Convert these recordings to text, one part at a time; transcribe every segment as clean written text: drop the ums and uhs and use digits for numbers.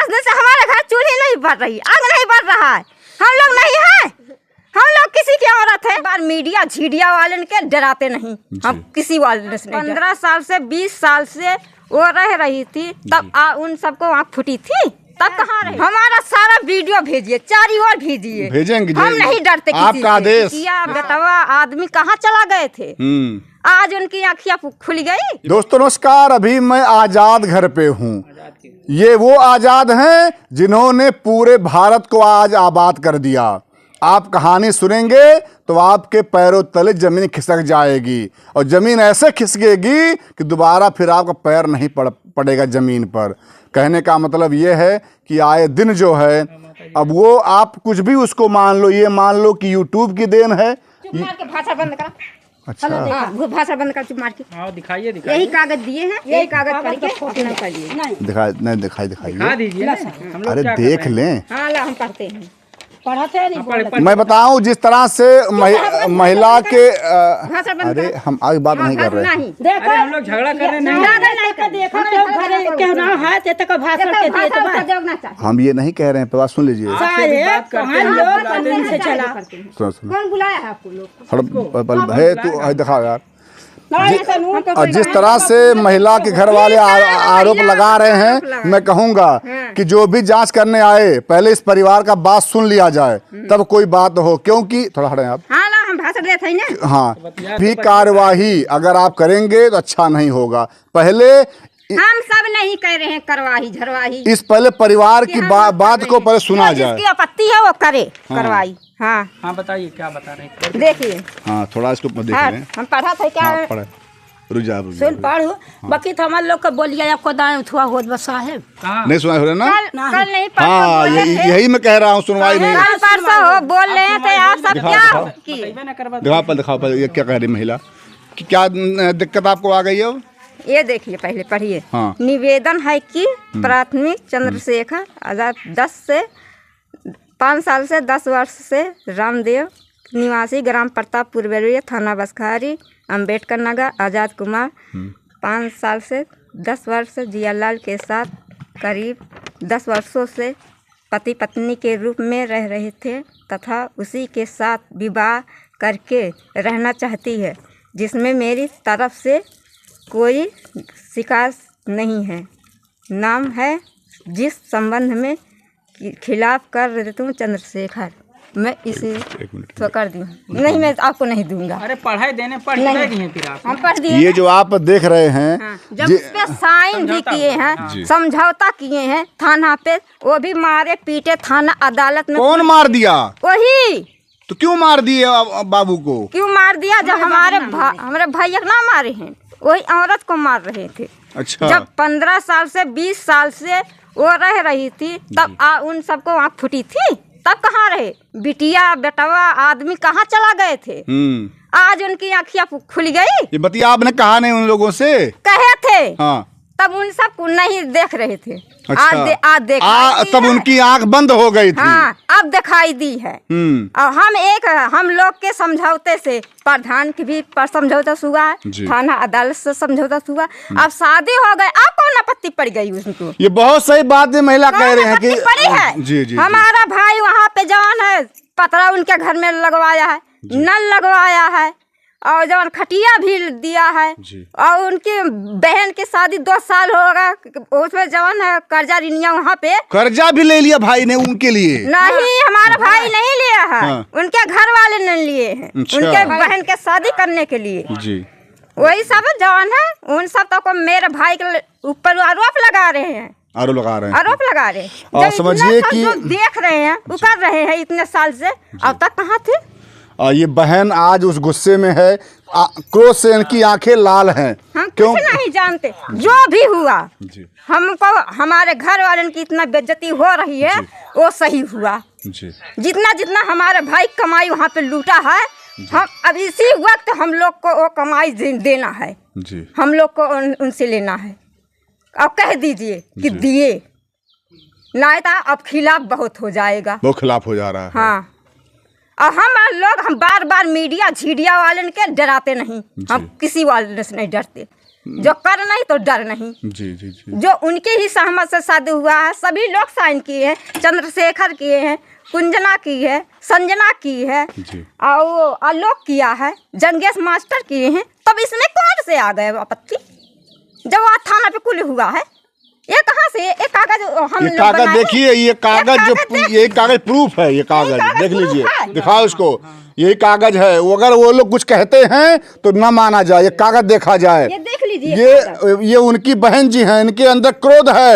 दिन से हमारे घर चूल्ही नहीं बढ़ रही, आग नहीं बढ़ रहा है। हम लोग नहीं है, हम लोग किसी की औरत है। बार मीडिया झीडिया वाले के डराते नहीं, हम किसी वाले से नहीं। 15 साल से 20 साल से वो रह रही थी, तब उन सबको आँख फूटी थी, तब कहाँ रहे। हमारा सारा वीडियो भेजिए, चारी ओर भेजिए, भेजेंगे। हम नहीं डरते किसी आपका आदेश। किया बेटवा आदमी कहाँ चला गए थे, आज उनकी आँखियाँ खुल गई। दोस्तों नमस्कार, अभी मैं आजाद घर पे हूँ। ये वो आजाद हैं जिन्होंने पूरे भारत को आज आबाद कर दिया। आप कहानी सुनेंगे तो आपके पैरों तले जमीन खिसक जाएगी, और जमीन ऐसे खिसकेगी कि दोबारा फिर आपका पैर नहीं पड़ेगा जमीन पर। कहने का मतलब ये है कि आए दिन जो है, अब वो आप कुछ भी उसको मान लो, ये मान लो कि यूट्यूब की देन है। भाषा बंद करा। अच्छा वो भाषा बंद कर, चुप मार के। हाँ दिखाइए यही कागज दिए हैं, यही कागज पढ़ के फोटो नहीं करिए। दिखाइए दिखा दीजिए ना, हम लोग अरे क्या देख लें। हाँ ला, हम पढ़ते हैं, पढ़ते नहीं। मैं बताऊं, जिस तरह से महिला के अरे हम आगे बात नहीं कर रहे। देखो हम लोग झगड़ा कर रहे नहीं। देखो घरे केहना है ते तक भाषण के दिए तो बात। हम ये नहीं कह रहे हैं, बात सुन लीजिए। हम लोग कानून से चला। कौन बुलाया है आपको लोग? है तो दिखाओ यार। और जिस तरह से महिला के घर वाले आरोप लगा रहे हैं, मैं कहूंगा कि जो भी जांच करने आए पहले इस परिवार का बात सुन लिया जाए, तब कोई बात हो। क्योंकि थोड़ा हटें आप। हाँ ला, हम भाषण देते हैं ना। हाँ, भी कार्यवाही अगर आप करेंगे तो अच्छा नहीं होगा। पहले हम सब नहीं कह रहे हैं करवाही झरवाही, इस पहले परिवार की बात को पहले सुना जाए। जिसकी आपत्ति है वो करे करवाही। हाँ हाँ बताइए क्या बता रहे हैं। देखिए हाँ, थोड़ा इसको देख हाँ, लें। हम पढ़ा था क्या। हाँ, पढ़े रुक जा। सुन पढ़ू बाकी तो हमारे लोग को बोलिए आपको दाएं उठवा हो बसा है। नहीं सुना हो रहे ना। कल नहीं हाँ, यही मैं कह रहा हूँ, सुनवाई नहीं। कल परसों हो बोल रहे हैं तो आप सब क्या दिखाओ पहले ये क्या कह रही महिला कि क्या दिक्कत आपको आ गई है। ये देखिए, पहले पढ़िए। हाँ। निवेदन है कि प्राथमिक चंद्रशेखर आजाद 5 साल से 10 वर्ष से रामदेव निवासी ग्राम प्रतापपुर बेलुरिया थाना बसखारी अंबेडकर नगर आज़ाद कुमार 5 साल से 10 वर्ष से जियालाल के साथ करीब 10 वर्षों से पति पत्नी के रूप में रह रहे थे तथा उसी के साथ विवाह करके रहना चाहती है, जिसमें मेरी तरफ से कोई शिकायत नहीं है। नाम है जिस संबंध में खिलाफ कर देती हूँ चंद्रशेखर। मैं इसे तो कर दी नहीं, मैं आपको नहीं दूंगा। अरे पढ़ाई देने पढ़ दिए फिर आप। हम पढ़ दिए। ये जो आप देख रहे हैं, हाँ, जब उस पे साइन भी किए हैं, समझौता किए हैं थाना पे, वो भी मारे पीटे थाना अदालत में। कौन मार दिया? वही। तो क्यों मार दिए बाबू को? क्यों मार दिया? जब हमारे भैया ना मारे हैं, वही औरत को मार रहे थे। अच्छा। जब 15 साल से 20 साल से वो रह रही थी, तब उन सबको आँख फूटी थी, तब कहाँ रहे। बिटिया बेटवा आदमी कहाँ चला गए थे, आज उनकी आँखियाँ खुल गई। ये बतिया आपने कहा नहीं उन लोगों से? कहे थे। हाँ। तब उन सब को नहीं देख रहे थे। अच्छा। आज तब उनकी आंख बंद हो गई थी। हाँ, अब दिखाई दी है। और हम लोग के समझौते से प्रधान की भी समझौता हुआ है, थाना अदालत से समझौता हुआ। अब शादी हो गए, अब कौन आपत्ति पड़ गई उसको? ये बहुत सही बात है, महिला कह रहे हैं कि पड़ी है। जी। हमारा भाई वहाँ पे जवान है, पतरा उनके घर में लगवाया है, नल लगवाया है, और जवान खटिया भी दिया है, और उनकी बहन की शादी 2 साल होगा, उसमें जवान है कर्जा रिनिया, वहाँ पे कर्जा भी ले लिया भाई ने उनके लिए। नहीं, हमारा भाई नहीं लिया है। हाँ। उनके घर वाले ने लिए हैं। अच्छा। उनके बहन के शादी करने के लिए जी। वही सब जवान है, उन सब तो को मेरे भाई के ऊपर आरोप लगा रहे हैं। आरोप लगा रहे हैं। समझिए कि देख रहे हैं, वो कर रहे हैं इतने साल से, अब तक कहाँ थे। ये बहन आज उस गुस्से में है, क्रोध से इनकी आंखें लाल हैं। हम कुछ नहीं जानते, जो भी हुआ हमको हमारे घर वाले की इतना बेइज्जती हो रही है, वो सही हुआ जी। जितना हमारे भाई कमाई वहाँ पे लूटा है, हम अब इसी वक्त हम लोग को वो कमाई देना है जी। हम लोग को उनसे लेना है। अब कह दीजिए कि दिए नहीं तो अब खिलाफ बहुत हो जाएगा। वो खिलाफ हो जा रहा है। हाँ। और हम बार बार मीडिया झीडिया वाले के डराते नहीं, हम किसी वाले से नहीं डरते। जो कर नहीं तो डर नहीं। जी जी जी। जो उनके ही सहमत से शादी हुआ है, सभी लोग साइन किए हैं, चंद्रशेखर किए हैं, कुंजना की है, संजना की है जी। और आलोक किया है, जंगेश मास्टर किए हैं। तब इसमें कौन से आ गए आपत्ति? जब वहाँ थाना पे कुल हुआ है, ये कहाँ से? ये कागज हम ये लोग कागज बनाए? देखिए, ये कागज जो ये कागज प्रूफ है, ये कागज देख लीजिए, दिखाओ इसको। यही कागज है। वो अगर वो लोग कुछ कहते हैं तो ना माना जाए, ये कागज देखा जाए। ये देख लीजिए। ये उनकी बहन जी हैं, इनके अंदर क्रोध है,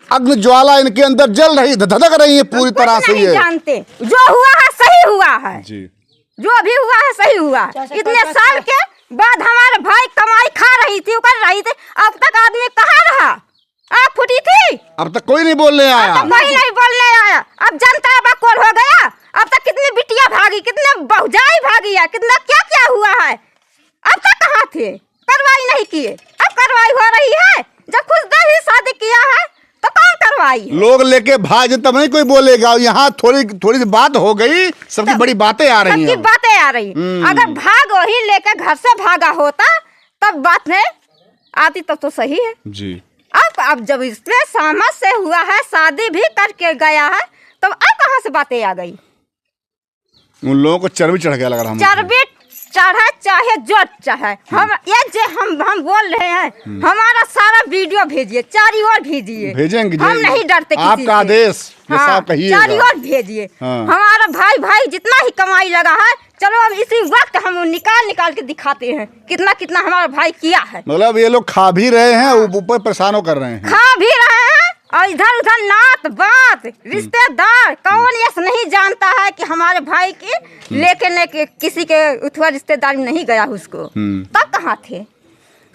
अग्नि ज्वाला इनके अंदर जल रही, धधक रही है पूरी तरह से। नहीं ये जानते, जो हुआ है सही हुआ है जी, जो भी हुआ है सही हुआ। इतने साल के बाद हमारे भाई कमाई खा रही थी, कर रही थी, अब तक आदमी कहाँ रहा? आँख फूटी थी, अब तक कोई नहीं बोलने आया। कोई नहीं बोलने आया। अब जनता बकोर हो गया। अब तक कितनी बिटिया भागी, कितने बहुजाई भागी है, कितना क्या क्या हुआ है। अब तक कहाँ थे? कार्रवाई नहीं किए। अब कार्रवाई हो रही है। जब खुद ही शादी किया है तो कौन कार्रवाई है? लोग लेके भाग तब नहीं कोई बोलेगा। यहाँ थोड़ी थोड़ी बात हो गई, सबकी बड़ी बातें आ रही सबकी हैं। बातें आ रही। अगर भाग वही लेकर घर से भागा होता तब बात नहीं आती, तब तो सही है जी। अब जब इसमें सहमत से हुआ है, शादी भी करके गया है, तब अब कहाँ से बातें आ गई? उन लोगों को चर्बी चढ़ गया लग रहा है। चर्बी चढ़े चाहे जो चाहे, हम ये जो हम बोल रहे हैं, हमारा सारा वीडियो भेजिए, चारी ओर भेजिए। भेजेंगे, हम नहीं डरते किसी आपका से। आदेश ये हाँ, साहब कहिएगा। चारी ओर भेजिए। हाँ। हमारा भाई जितना ही कमाई लगा है, चलो हम इसी वक्त हम निकाल के दिखाते हैं कितना कितना हमारा भाई किया है। मतलब ये लोग खा भी रहे हैं, ऊपर परेशानों कर रहे हैं। खा भी रहे हैं और इधर उधर नात बात रिश्तेदार कौन ये नहीं जानता है कि हमारे भाई की लेके किसी के उठवा रिश्तेदारी नहीं गया उसको। तब कहाँ थे?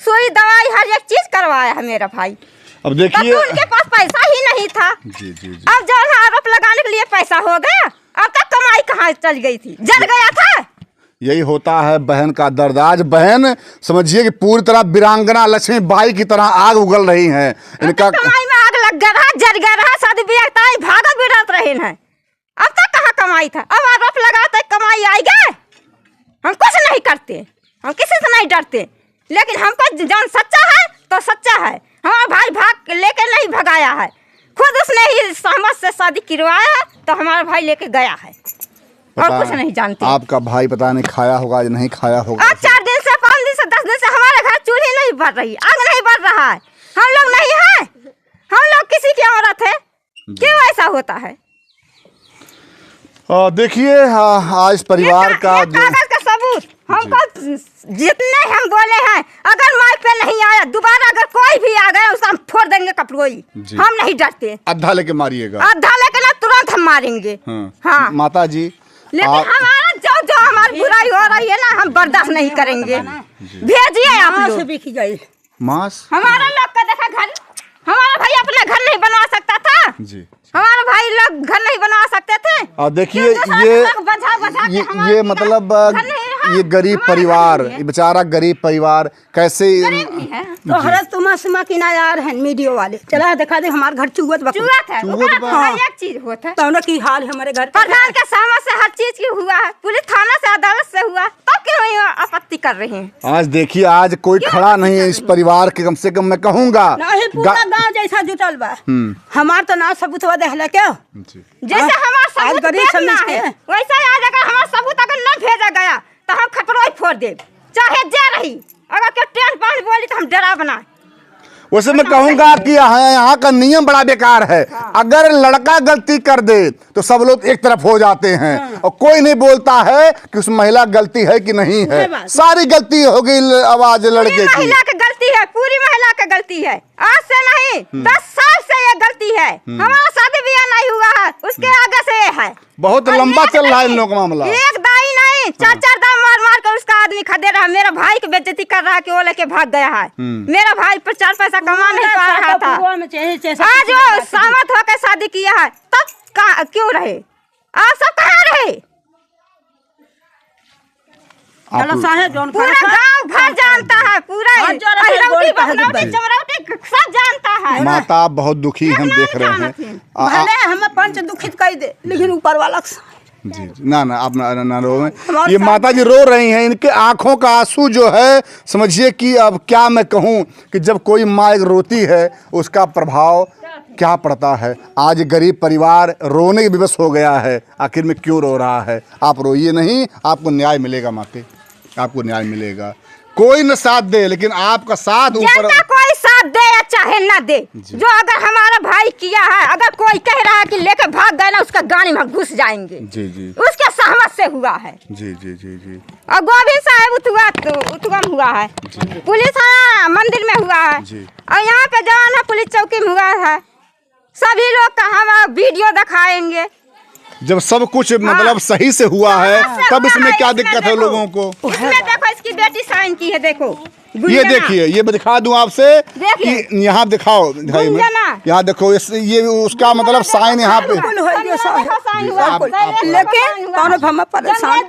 सुई दवाई हर एक चीज करवाया है मेरा भाई। अब देखिए, तब तो उनके पास पैसा ही नहीं था। जी जी जी। अब जो है आरोप लगाने के लिए पैसा हो गया। अब तक कमाई कहाँ चल गई थी? जल गया था। यही होता है बहन का दर्द। आज बहन समझिए कि पूरी तरह वीरांगना लक्ष्मी बाई की तरह आग उगल रही हैं। इनका कमाई में आग लग गया, जल गया, शादी ब्याह भागत बिड़त रहे हैं। अब तक कहाँ कमाई था? अब आरोप लगाते कमाई आई गए। हम कुछ नहीं करते, हम किसी से नहीं डरते, लेकिन हमको जान सच्चा है तो सच्चा है। हमारा भाई भाग लेके नहीं भगाया है, खुद उसने ही सहमत से शादी करवाया तो हमारा भाई लेके गया है। और कुछ नहीं जानते। आपका भाई पता नहीं खाया होगा या नहीं खाया होगा। आज 4 दिन से 5 दिन से 10 दिन से हमारे घर चूल्ही नहीं बढ़ रही, आग नहीं बढ़ रहा है। हम लोग नहीं हैं, हम लोग किसी की औरत है, क्यों ऐसा होता है? देखिए, आज परिवार का कागज का सबूत हमको जितने हम बोले हैं, अगर माइक पे नहीं आया दोबारा, अगर कोई भी आ गया उसको हम फोड़ देंगे कपड़ोई। हम नहीं डरते। आधा लेके मारिएगा। आधा लेके ना तुरंत हम मारेंगे। हाँ माता जी, लेकिन हमारा जो हमारी बुराई हो रही है ना, हम बर्दाश्त नहीं करेंगे। भेजिए आप लोग। मांस हमारा लोग का देखा घर, हमारा भाई अपना घर नहीं बनवा सकता था जी। हमारा भाई लोग घर नहीं बनवा सकते थे। और देखिए ये मतलब ये गरीब परिवार, ये बेचारा गरीब परिवार कैसे तो हरस तुम सुमा की ना यार है मीडियो वाले चला दिखा दे हमारे घर चुगत है एक चीज होता है। तो की हाल है हमारे घर प्रधान के सहमत से हर चीज की हुआ है, पुलिस थाना से अदालत से हुआ, तो क्यों आपत्ति कर रहे हैं? आज देखिए, आज कोई खड़ा नहीं है इस परिवार के, कम से कम मैं कहूँगा नहीं पूरा गांव जैसा जुटल बा। हमार तो ना सबूत देहला क्या जैसे हमारा सबूत देखना है वैसा आज अगर हमारा सबूत अगर न भेजा गया तो हम खपरोई फोड़ दे, चाहे जा रही। अगर कोई ट्रेन पानी बोली तो हम डरा बना। वैसे मैं कहूँगा कि यहाँ का नियम बड़ा बेकार है। अगर लड़का गलती कर दे तो सब लोग एक तरफ हो जाते हैं और कोई नहीं बोलता है कि उस महिला गलती है कि नहीं है। सारी गलती हो गई आवाज लड़के की। महिला की गलती है, पूरी महिला की गलती है। आज से नहीं 10 साल से ये गलती है। हमारा शादी ब्याह नहीं हुआ है, उसके आगे से ये है। बहुत लंबा चल रहा है इन लोगों का मामला। एक दाई नहीं 4-4 दाम मार कर उसका आदमी खदे रहा। मेरा भाई की बेइज्जती कर रहा है कि वो लेके भाग गया है। मेरा भाई 4 पैसा कमा नहीं पा रहा था। आज वो सहमत होकर शादी किया है, तब क्यों रहे? आप सब कहाँ रहे? पूरा गांव भर जानता है, पूरा चमरौटी सब जानता है। माता बहुत दुखी हम देख रहे हैं। भले हमें पंच दुखित कर दे, लेकिन ऊपर वाला जी जी ना ना आप ना रो में ये माता जी रो रही हैं, इनके आंखों का आंसू जो है समझिए कि अब क्या मैं कहूँ कि जब कोई माँ एक रोती है उसका प्रभाव क्या पड़ता है। आज गरीब परिवार रोने के विवश हो गया है, आखिर में क्यों रो रहा है। आप रोइए नहीं, आपको न्याय मिलेगा माते, आपको न्याय मिलेगा। कोई न साथ दे लेकिन आपका साथ ऊपर जनता कोई साथ दे या चाहे ना दे, जो अगर हमारा भाई किया है, अगर कोई कह रहा है कि लेकर भाग गए ना उसका गाड़ी में घुस जाएंगे। जी जी उसके सहमत से हुआ है। जी जी जी जी और गोभी साहब उतगम हुआ है, पुलिस मंदिर में हुआ है, जी। और यहाँ पे जवान पुलिस चौकी में हुआ है। सभी लोग का हम वीडियो दिखाएंगे। जब सब कुछ मतलब सही से हुआ है तब इसमें क्या दिक्कत है लोगों को। इसमें देखो इसकी बेटी साइन की है, देखो ये देखिए, ये मैं दिखा दूं आपसे कि यहाँ दिखाओ भाई में, यहाँ देखो ये उसका मतलब साइन यहाँ पे लेकिन हमें परेशान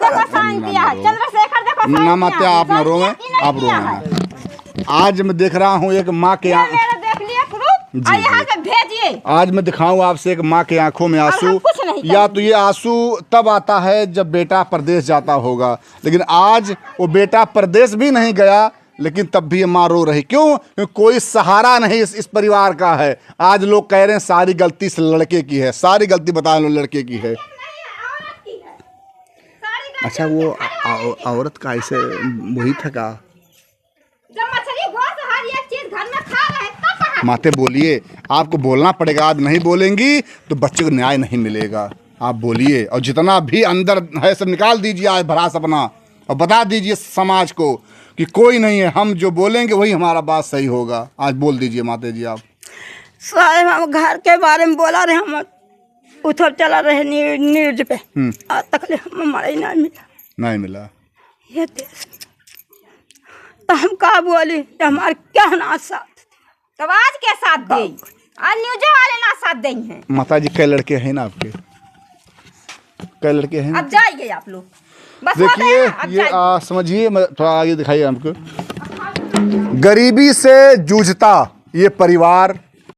ना माते आप ना रोए, आप रोए। आज मैं देख रहा हूँ एक माँ के भेजिए, आज मैं दिखाऊं आपसे एक माँ के आंखों में आंसू। या तो ये आंसू तब आता है जब बेटा परदेश जाता होगा, लेकिन आज वो बेटा परदेश भी नहीं गया लेकिन तब भी ये माँ रो रही। क्यों? क्योंकि कोई सहारा नहीं इस परिवार का है। आज लोग कह रहे हैं सारी गलती इस लड़के की है, सारी गलती बता लो लड़के की है। अच्छा वो औरत का ऐसे वही था का माते बोलिए, आपको बोलना पड़ेगा। आप नहीं बोलेंगी तो बच्चे को न्याय नहीं मिलेगा। आप बोलिए और जितना भी अंदर है सब निकाल दीजिए आज भरास अपना, और बता दीजिए समाज को कि कोई नहीं है, हम जो बोलेंगे वही हमारा बात सही होगा। आज बोल दीजिए माते जी आप। साहब हम घर के बारे में बोला रहे, हम उधर चला रहे न्यूज पे, आज तक हमारे नहीं मिला, नहीं मिला ये देश। तो हम का बोली हमारे क्या ना साथ, तब आज के साथ दे, आज न्यूज़ वाले ना साथ देंगे हैं। माता जी कई लड़के हैं ना आपके, कई लड़के हैं। अब जाइए आप लोग, बस देखिए ये समझिए, मैं थोड़ा आगे दिखाइए हमको। गरीबी से जूझता ये परिवार